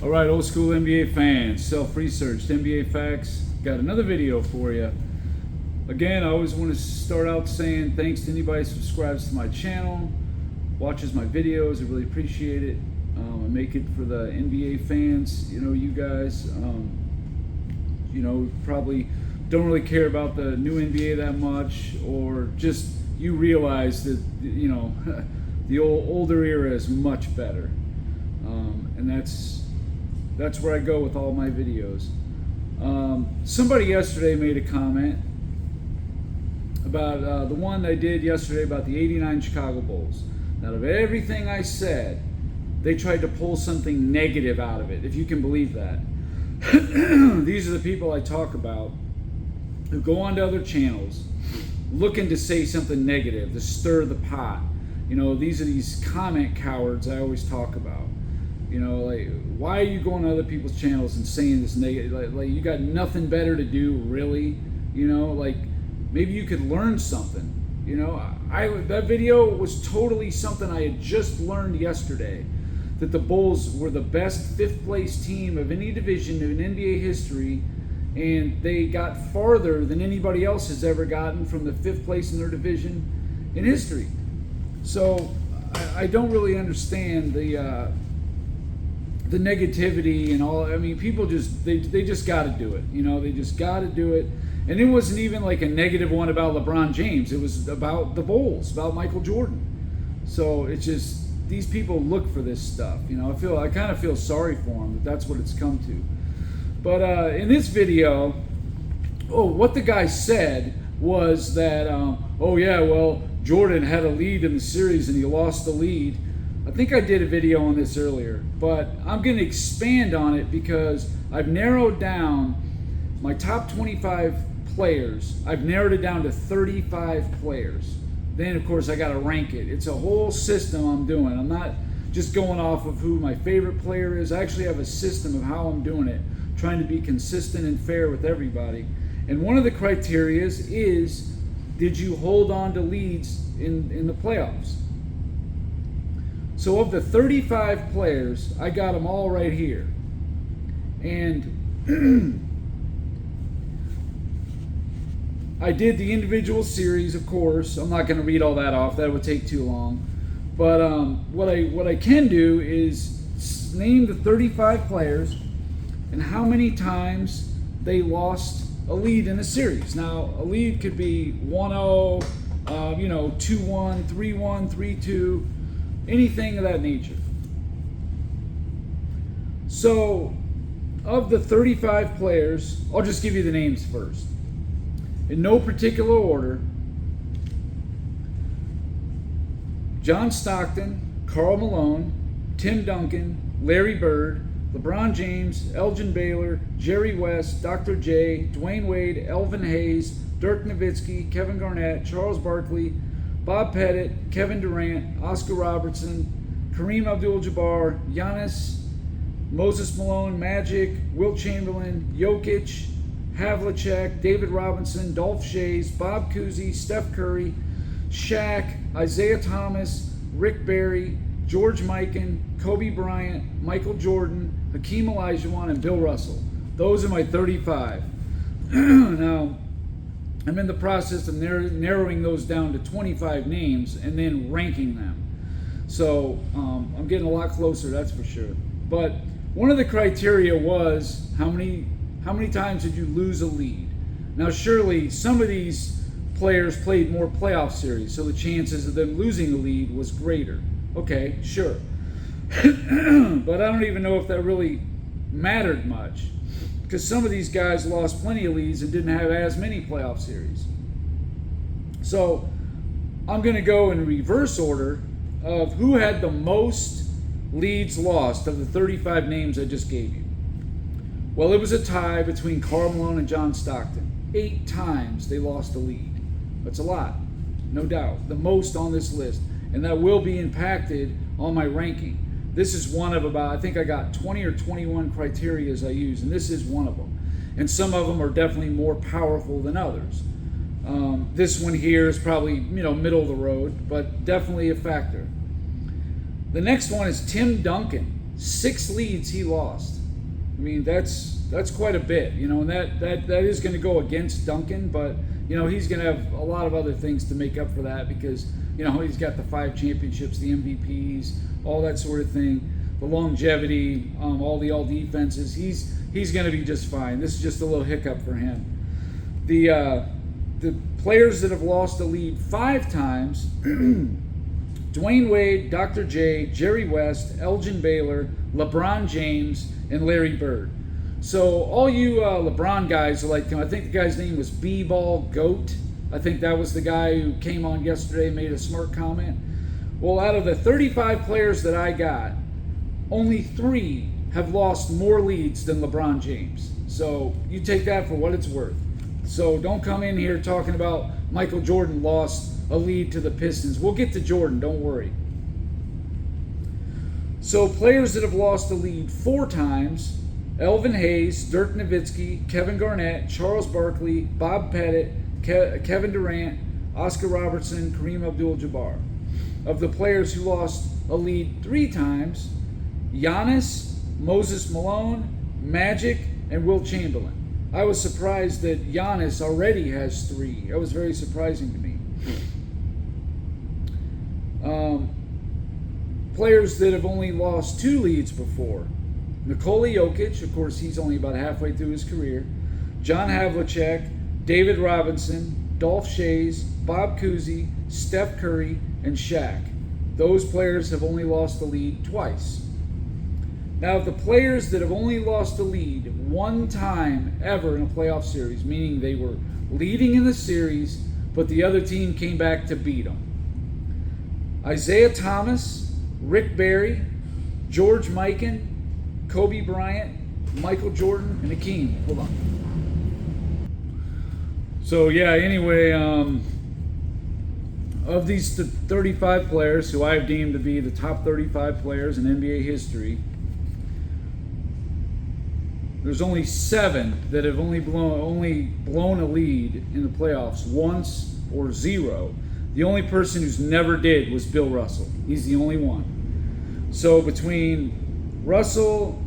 All right, old school NBA fans, self-researched NBA facts. Got another video for you. Again, I always want to start out saying thanks to anybody who subscribes to my channel, watches my videos. I really appreciate it. I make it for the NBA fans. You know, you guys, probably don't really care about the new NBA that much, or just you realize that, the older era is much better. And that's where I go with all my videos. Somebody yesterday made a comment about the one I did yesterday about the '89 Chicago Bulls. Out of everything I said, they tried to pull something negative out of it, if you can believe that. These are the people I talk about who go onto other channels looking to say something negative, to stir the pot. These are these comment cowards I always talk about. Like, why are you going to other people's channels and saying this negative? Like you got nothing better to do, really? Like, maybe you could learn something. That video was totally something I had just learned yesterday, that the Bulls were the best fifth place team of any division in NBA history, and they got farther than anybody else has ever gotten from the fifth place in their division in history. So I don't really understand the negativity and all. I mean, people just they just got to do it. They just got to do it. And it wasn't even like a negative one about LeBron James. It was about the Bulls, about Michael Jordan. So it's just, these people look for this stuff. I kind of feel sorry for them, that's what it's come to. But in this video, what the guy said was that, Jordan had a lead in the series and he lost the lead. I think I did a video on this earlier, but I'm going to expand on it because I've narrowed down my top 25 players. I've narrowed it down to 35 players. Then, of course, I got to rank it. It's a whole system I'm doing. I'm not just going off of who my favorite player is. I actually have a system of how I'm doing it, trying to be consistent and fair with everybody. And one of the criteria is, did you hold on to leads in the playoffs? So of the 35 players, I got them all right here. And I did the individual series, of course. I'm not going to read all that off. That would take too long. But what I can do is name the 35 players and how many times they lost a lead in a series. Now, a lead could be 1-0, 2-1, 3-1, 3-2, anything of that nature. So, of the 35 players, I'll just give you the names first. In no particular order: John Stockton, Karl Malone, Tim Duncan, Larry Bird, LeBron James, Elgin Baylor, Jerry West, Dr. J, Dwayne Wade, Elvin Hayes, Dirk Nowitzki, Kevin Garnett, Charles Barkley, Bob Pettit, Kevin Durant, Oscar Robertson, Kareem Abdul-Jabbar, Giannis, Moses Malone, Magic, Wilt Chamberlain, Jokic, Havlicek, David Robinson, Dolph Schayes, Bob Cousy, Steph Curry, Shaq, Isaiah Thomas, Rick Barry, George Mikan, Kobe Bryant, Michael Jordan, Hakeem Olajuwon, and Bill Russell. Those are my 35. Now, I'm in the process of narrowing those down to 25 names and then ranking them. So I'm getting a lot closer, that's for sure. But one of the criteria was how many times did you lose a lead? Now, surely some of these players played more playoff series, so the chances of them losing the lead was greater. Okay, sure. But I don't even know if that really mattered much, because some of these guys lost plenty of leads and didn't have as many playoff series. So I'm going to go in reverse order of who had the most leads lost of the 35 names I just gave you. Well, it was a tie between Karl Malone and John Stockton. 8 times they lost a lead. That's a lot, no doubt. The most on this list. And that will be impacted on my ranking. This is one of about, I think I got 20 or 21 criterias I use, and this is one of them. And some of them are definitely more powerful than others. This one here is probably, middle of the road, but definitely a factor. The next one is Tim Duncan. 6 leads he lost. I mean, that's quite a bit, you know, and that is going to go against Duncan, but you know, he's going to have a lot of other things to make up for that because, you know, he's got the 5 championships, the MVPs, all that sort of thing, the longevity, all the all defenses. He's going to be just fine. This is just a little hiccup for him. The players that have lost the lead 5 times: Dwayne Wade, Dr. J, Jerry West, Elgin Baylor, LeBron James, and Larry Bird. So all you LeBron guys are like, I think the guy's name was B-Ball Goat. I think that was the guy who came on yesterday and made a smart comment. Well, out of the 35 players that I got, only 3 have lost more leads than LeBron James. So you take that for what it's worth. So don't come in here talking about Michael Jordan lost a lead to the Pistons. We'll get to Jordan, don't worry. So players that have lost a lead 4 times: Elvin Hayes, Dirk Nowitzki, Kevin Garnett, Charles Barkley, Bob Pettit, Kevin Durant, Oscar Robertson, Kareem Abdul-Jabbar. Of the players who lost a lead 3 times: Giannis, Moses Malone, Magic, and Wilt Chamberlain. I was surprised that Giannis already has 3. That was very surprising to me. Players that have only lost 2 leads before: Nikola Jokic, of course, he's only about halfway through his career; John Havlicek, David Robinson, Dolph Schayes, Bob Cousy, Steph Curry, and Shaq. Those players have only lost the lead twice. Now, the players that have only lost the lead 1 time ever in a playoff series, meaning they were leading in the series, but the other team came back to beat them: Isaiah Thomas, Rick Barry, George Mikan, Kobe Bryant, Michael Jordan, and Hakeem. Hold on. So yeah, anyway, of these 35 players who I've deemed to be the top 35 players in NBA history, there's only 7 that have only blown a lead in the playoffs once or 0. The only person who's never did was Bill Russell. He's the only one. So between Russell,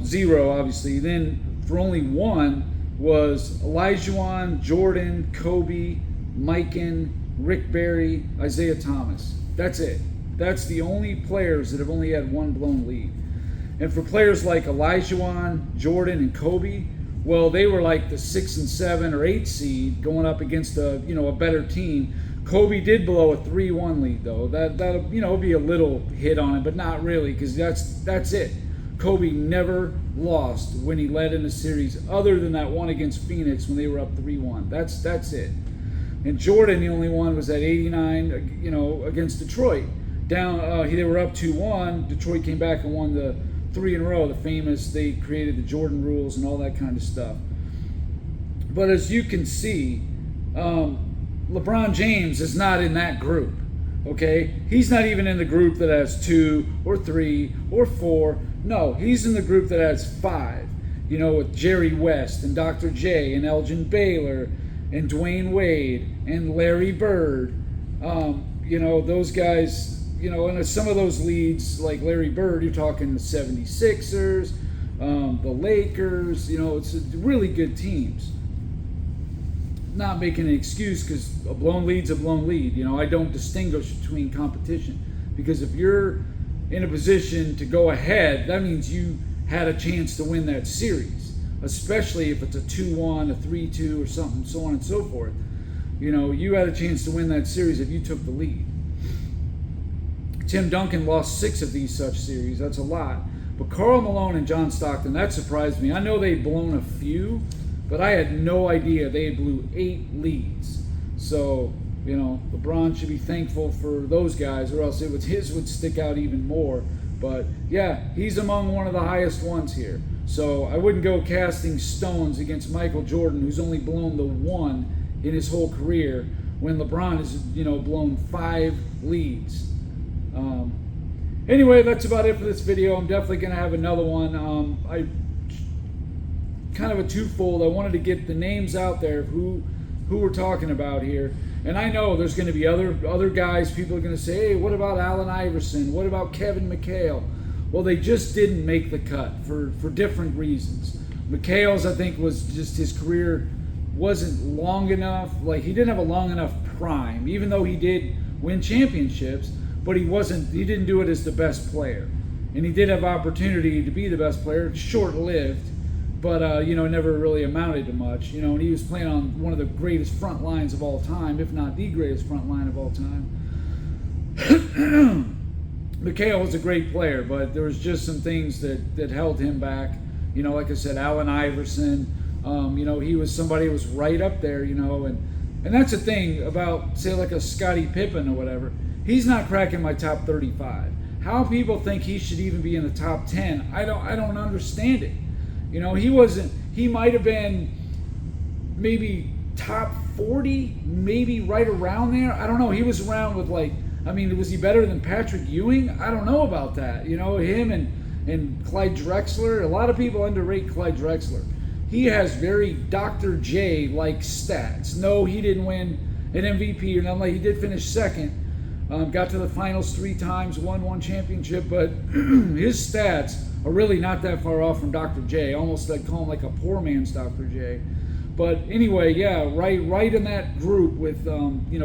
0 obviously, then for only 1 was Olajuwon, Jordan, Kobe, Mikan, Rick Barry, Isaiah Thomas. That's it. That's the only players that have only had 1 blown lead. And for players like Olajuwon, Jordan, and Kobe, well, they were like the 6 and 7 or 8 seed going up against a better team. Kobe did blow a 3-1 lead though. That'll be a little hit on it, but not really, because that's it. Kobe never lost when he led in a series, other than that one against Phoenix when they were up 3-1. That's it. And Jordan, the only one, was at 89, against Detroit. They were up 2-1. Detroit came back and won the 3 in a row. They created the Jordan rules and all that kind of stuff. But as you can see, LeBron James is not in that group. Okay, he's not even in the group that has 2 or 3 or 4. No, he's in the group that has 5. With Jerry West and Dr. J and Elgin Baylor and Dwayne Wade and Larry Bird. Those guys. And some of those leads, like Larry Bird, you're talking the 76ers, the Lakers. It's really good teams. Not making an excuse, because a blown lead's a blown lead. I don't distinguish between competition, because if you're in a position to go ahead, that means you had a chance to win that series, especially if it's a 2-1, a 3-2, or something, so on and so forth. You had a chance to win that series if you took the lead. Tim Duncan lost 6 of these such series. That's a lot. But Karl Malone and John Stockton, that surprised me. I know they'd blown a few, but I had no idea they had blew 8 leads. So, LeBron should be thankful for those guys, or else his would stick out even more. But yeah, he's among one of the highest ones here. So I wouldn't go casting stones against Michael Jordan, who's only blown the 1 in his whole career, when LeBron has, blown 5 leads. Anyway, that's about it for this video. I'm definitely going to have another one. I kind of a twofold. I wanted to get the names out there of who we're talking about here. And I know there's going to be other guys. People are going to say, hey, what about Allen Iverson? What about Kevin McHale? Well, they just didn't make the cut for different reasons. McHale's, I think, was just his career wasn't long enough. Like, he didn't have a long enough prime, even though he did win championships, but he didn't do it as the best player. And he did have opportunity to be the best player, short-lived, but never really amounted to much. And he was playing on one of the greatest front lines of all time, if not the greatest front line of all time. McHale was a great player, but there was just some things that held him back. Like I said, Allen Iverson, he was somebody who was right up there, and that's the thing about, say, like a Scottie Pippen or whatever. He's not cracking my top 35. How people think he should even be in the top 10, I don't understand it. He might have been maybe top 40, maybe right around there. I don't know. He was around with was he better than Patrick Ewing? I don't know about that. Him and Clyde Drexler. A lot of people underrate Clyde Drexler. He has very Dr. J-like stats. No, he didn't win an MVP or nothing. He did finish second. Got to the finals 3 times, won 1 championship, but his stats are really not that far off from Dr. J. Almost like call him like a poor man's Dr. J. But anyway, yeah, right in that group with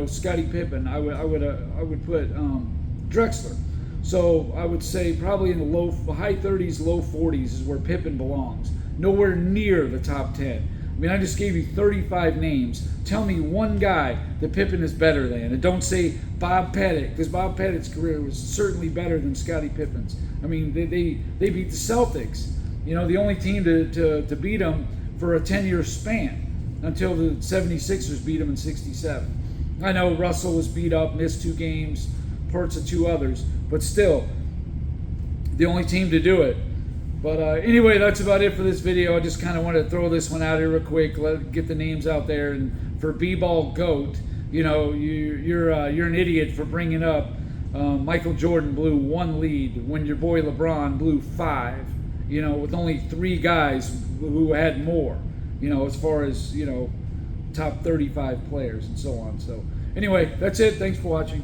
Scottie Pippen, I would put Drexler. So I would say probably in the high 30s, low 40s is where Pippen belongs. Nowhere near the top 10. I mean, I just gave you 35 names. Tell me one guy that Pippen is better than. And don't say Bob Pettit, because Bob Pettit's career was certainly better than Scottie Pippen's. I mean, they beat the Celtics. The only team to beat them for a 10-year span until the 76ers beat them in 67. I know Russell was beat up, missed 2 games, parts of 2 others, but still, the only team to do it. But anyway, that's about it for this video. I just kind of wanted to throw this one out here real quick, get the names out there. And for B-Ball GOAT, you're an idiot for bringing up Michael Jordan blew 1 lead when your boy LeBron blew 5. With only 3 guys who had more. As far as top 35 players and so on. So anyway, that's it. Thanks for watching.